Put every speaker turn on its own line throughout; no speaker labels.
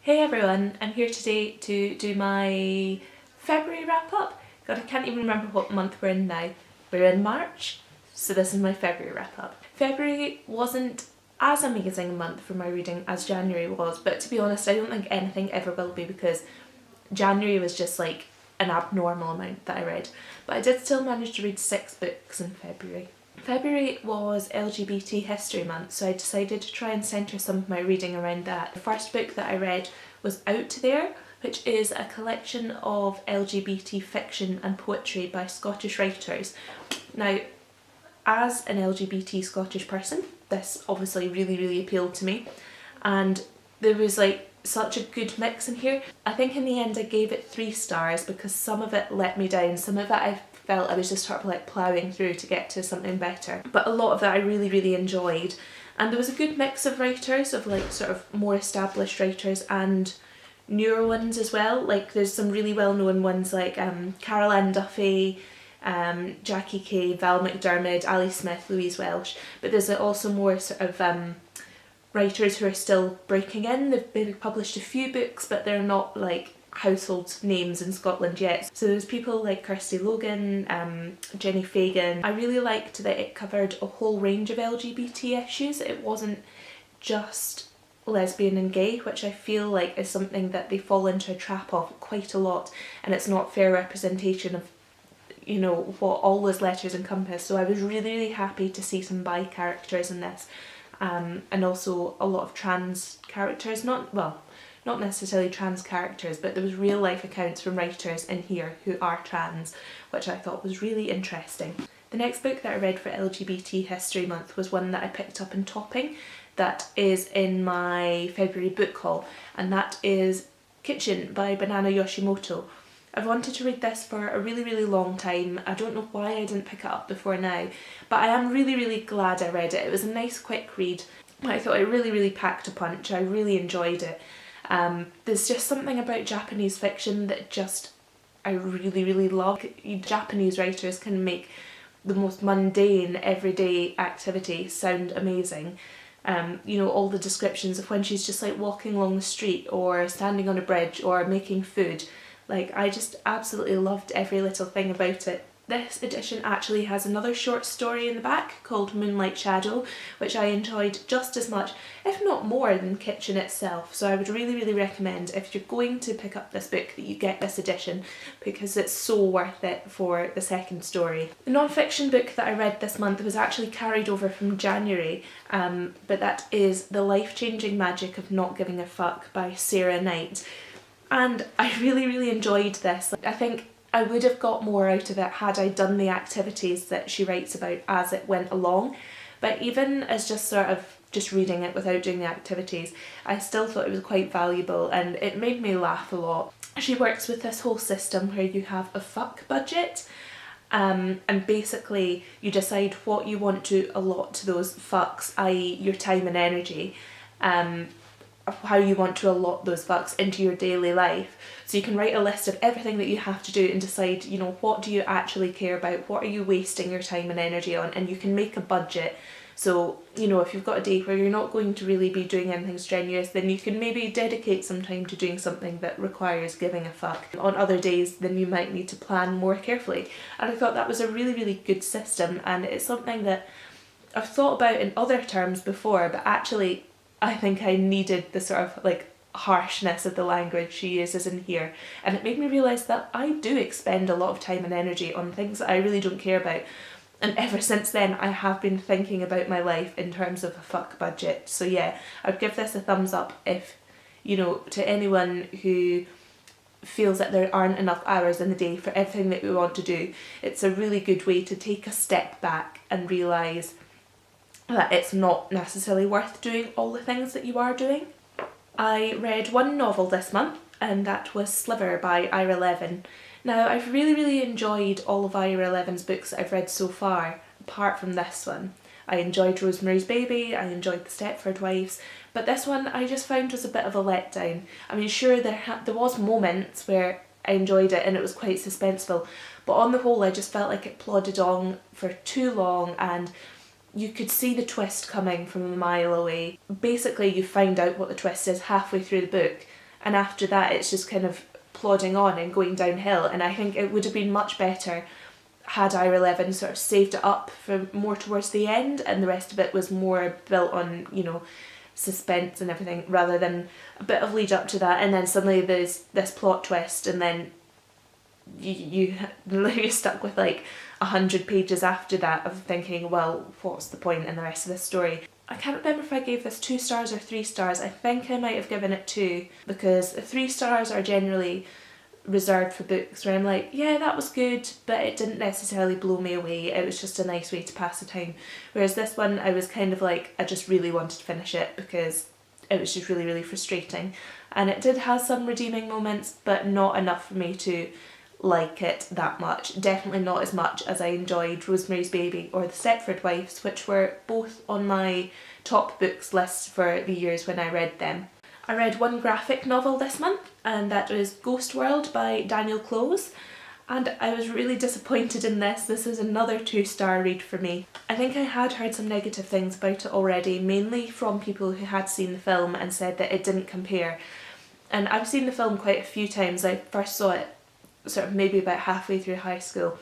Hey everyone, I'm here today to do my February wrap up. God, I can't even remember what month we're in now. We're in March, so this is my February wrap up. February wasn't as amazing a month for my reading as January was, but to be honest I don't think anything ever will be because January was just like an abnormal amount that I read. But I did still manage to read 6 books in February. February was LGBT History Month, so I decided to try and centre some of my reading around that. The first book that I read was Out There, which is a collection of LGBT fiction and poetry by Scottish writers. Now, as an LGBT Scottish person, this obviously really appealed to me, and there was like such a good mix in here. I think in the end I gave it 3 stars because some of it let me down, some of it I felt I was just sort of like ploughing through to get to something better, but a lot of that I really enjoyed. And there was a good mix of writers, of like sort of more established writers and newer ones as well. Like there's some really well known ones like Carol Ann Duffy, Jackie Kay, Val McDermid, Ali Smith, Louise Welsh, but there's also more sort of writers who are still breaking in. They've maybe published a few books but they're not like household names in Scotland yet. So there's people like Christie Logan, Jenny Fagan. I really liked that it covered a whole range of LGBT issues. It wasn't just lesbian and gay, which I feel like is something that they fall into a trap of quite a lot, and it's not fair representation of, you know, what all those letters encompass. So I was really happy to see some bi characters in this, and also a lot of trans characters. Not necessarily trans characters, but there was real life accounts from writers in here who are trans, which I thought was really interesting. The next book that I read for LGBT History Month was one that I picked up in Topping that is in my February book haul, and that is Kitchen by Banana Yoshimoto. I've wanted to read this for a really long time. I don't know why I didn't pick it up before now, but I am really glad I read it. It was a nice quick read. I thought it really packed a punch. I really enjoyed it. There's just something about Japanese fiction that just I really love. Japanese writers can make the most mundane everyday activity sound amazing. You know, all the descriptions of when she's just like walking along the street or standing on a bridge or making food. Like, I just absolutely loved every little thing about it. This edition actually has another short story in the back called Moonlight Shadow, which I enjoyed just as much, if not more, than Kitchen itself. So I would really recommend, if you're going to pick up this book, that you get this edition because it's so worth it for the second story. The non-fiction book that I read this month was actually carried over from January, but that is The Life-Changing Magic of Not Giving a Fuck by Sarah Knight. And I really enjoyed this. I think I would have got more out of it had I done the activities that she writes about as it went along, but even as just sort of just reading it without doing the activities, I still thought it was quite valuable and it made me laugh a lot. She works with this whole system where you have a fuck budget, and basically you decide what you want to allot to those fucks, i.e. your time and energy, how you want to allot those fucks into your daily life. So you can write a list of everything that you have to do and decide, you know, what do you actually care about, what are you wasting your time and energy on, and you can make a budget. So, you know, if you've got a day where you're not going to really be doing anything strenuous, then you can maybe dedicate some time to doing something that requires giving a fuck. On other days, then you might need to plan more carefully. And I thought that was a really good system, and it's something that I've thought about in other terms before, but actually I think I needed the sort of like harshness of the language she uses in here, and it made me realise that I do expend a lot of time and energy on things that I really don't care about, and ever since then I have been thinking about my life in terms of a fuck budget. So yeah, I'd give this a thumbs up if, you know, to anyone who feels that there aren't enough hours in the day for everything that we want to do. It's a really good way to take a step back and realise that it's not necessarily worth doing all the things that you are doing. I read one novel this month, and that was Sliver by Ira Levin. Now, I've really enjoyed all of Ira Levin's books that I've read so far, apart from this one. I enjoyed Rosemary's Baby, I enjoyed The Stepford Wives, but this one I just found was a bit of a letdown. I mean, sure, there was moments where I enjoyed it and it was quite suspenseful, but on the whole I just felt like it plodded on for too long, and you could see the twist coming from a mile away. Basically, you find out what the twist is halfway through the book, and after that it's just kind of plodding on and going downhill. And I think it would have been much better had Ira Levin sort of saved it up for more towards the end, and the rest of it was more built on, you know, suspense and everything, rather than a bit of lead up to that and then suddenly there's this plot twist, and then you're stuck with like 100 pages after that of thinking, well, what's the point in the rest of this story? I can't remember if I gave this 2 stars or 3 stars. I think I might have given it 2, because 3 stars are generally reserved for books where I'm like, yeah, that was good, but it didn't necessarily blow me away. It was just a nice way to pass the time. Whereas this one, I was kind of like, I just really wanted to finish it because it was just really, really frustrating. And it did have some redeeming moments, but not enough for me to like it that much. Definitely not as much as I enjoyed Rosemary's Baby or The Stepford Wives, which were both on my top books list for the years when I read them. I read one graphic novel this month, and that was Ghost World by Daniel Close, and I was really disappointed in this. This is another 2-star read for me. I think I had heard some negative things about it already, mainly from people who had seen the film and said that it didn't compare. And I've seen the film quite a few times. I first saw it sort of maybe about halfway through high school,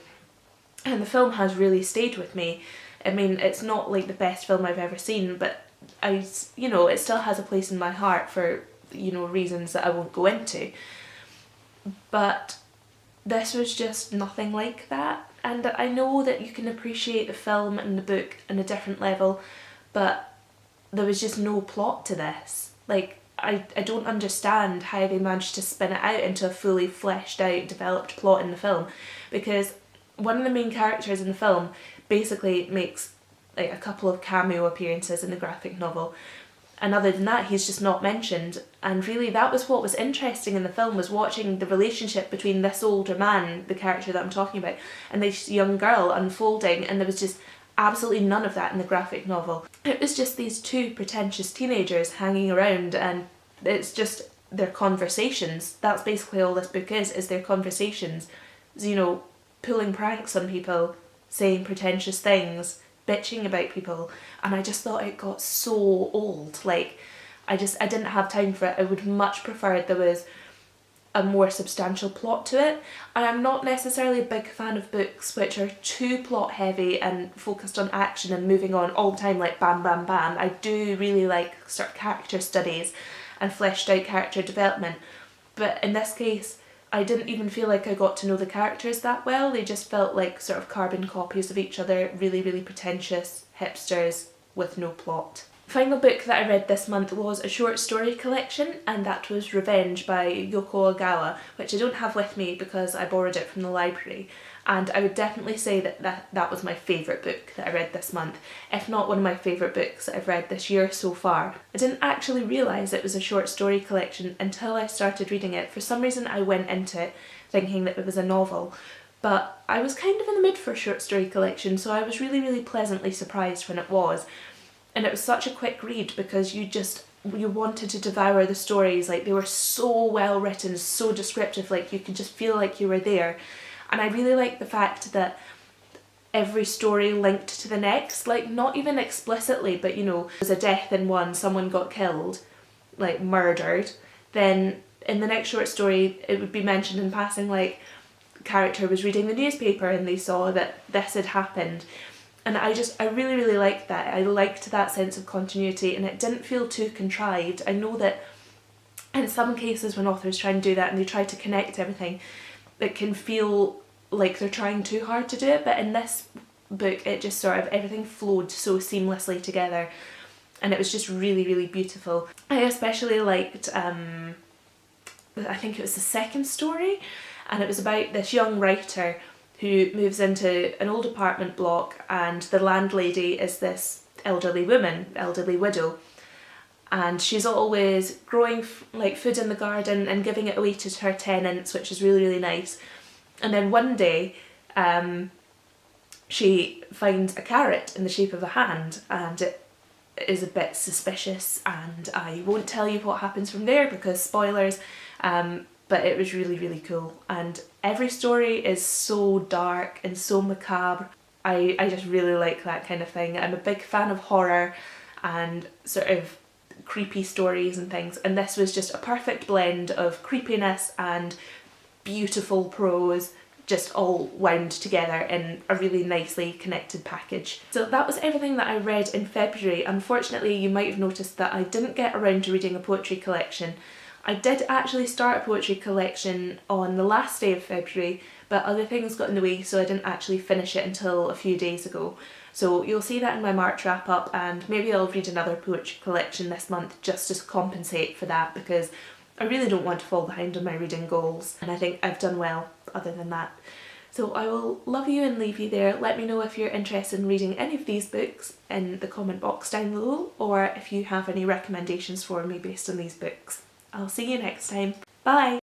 and the film has really stayed with me. I mean, it's not like the best film I've ever seen, but you know, it still has a place in my heart for, you know, reasons that I won't go into. But this was just nothing like that, and I know that you can appreciate the film and the book on a different level, but there was just no plot to this. Like, I don't understand how they managed to spin it out into a fully fleshed out, developed plot in the film, because one of the main characters in the film basically makes like a couple of cameo appearances in the graphic novel, and other than that he's just not mentioned. And really that was what was interesting in the film, was watching the relationship between this older man, the character that I'm talking about, and this young girl unfolding, and there was just absolutely none of that in the graphic novel. It was just these 2 pretentious teenagers hanging around, and it's just their conversations. That's basically all this book is their conversations. You know, pulling pranks on people, saying pretentious things, bitching about people, and I just thought it got so old. Like, I didn't have time for it. I would much prefer there was a more substantial plot to it. And I'm not necessarily a big fan of books which are too plot heavy and focused on action and moving on all the time, like bam bam bam. I do really like sort of character studies and fleshed out character development, but in this case I didn't even feel like I got to know the characters that well. They just felt like sort of carbon copies of each other, really, really pretentious hipsters with no plot. Final book that I read this month was a short story collection, and that was Revenge by Yoko Ogawa, which I don't have with me because I borrowed it from the library. And I would definitely say that was my favourite book that I read this month, if not one of my favourite books that I've read this year so far. I didn't actually realise it was a short story collection until I started reading it. For some reason I went into it thinking that it was a novel, but I was kind of in the mood for a short story collection, so I was really, really pleasantly surprised when it was. And it was such a quick read because you wanted to devour the stories. Like, they were so well written, so descriptive, like you could just feel like you were there. And I really like the fact that every story linked to the next, like not even explicitly, but you know, there's a death in one, someone got killed, like murdered, then in the next short story it would be mentioned in passing, like the character was reading the newspaper and they saw that this had happened. And I really, really liked that. I liked that sense of continuity, and it didn't feel too contrived. I know that in some cases when authors try and do that and they try to connect everything, it can feel like they're trying too hard to do it, but in this book it just sort of, everything flowed so seamlessly together, and it was just really, really beautiful. I especially liked, I think it was the second story, and it was about this young writer who moves into an old apartment block, and the landlady is this elderly woman, elderly widow, and she's always growing like food in the garden and giving it away to her tenants, which is really, really nice. And then one day she finds a carrot in the shape of a hand, and it is a bit suspicious, and I won't tell you what happens from there because spoilers, but it was really, really cool. And every story is so dark and so macabre. I just really like that kind of thing. I'm a big fan of horror and sort of creepy stories and things, and this was just a perfect blend of creepiness and beautiful prose, just all wound together in a really nicely connected package. So that was everything that I read in February. Unfortunately, you might have noticed that I didn't get around to reading a poetry collection. I did actually start a poetry collection on the last day of February, but other things got in the way, so I didn't actually finish it until a few days ago. So you'll see that in my March wrap up, and maybe I'll read another poetry collection this month just to compensate for that, because I really don't want to fall behind on my reading goals, and I think I've done well other than that. So I will love you and leave you there. Let me know if you're interested in reading any of these books in the comment box down below, or if you have any recommendations for me based on these books. I'll see you next time. Bye!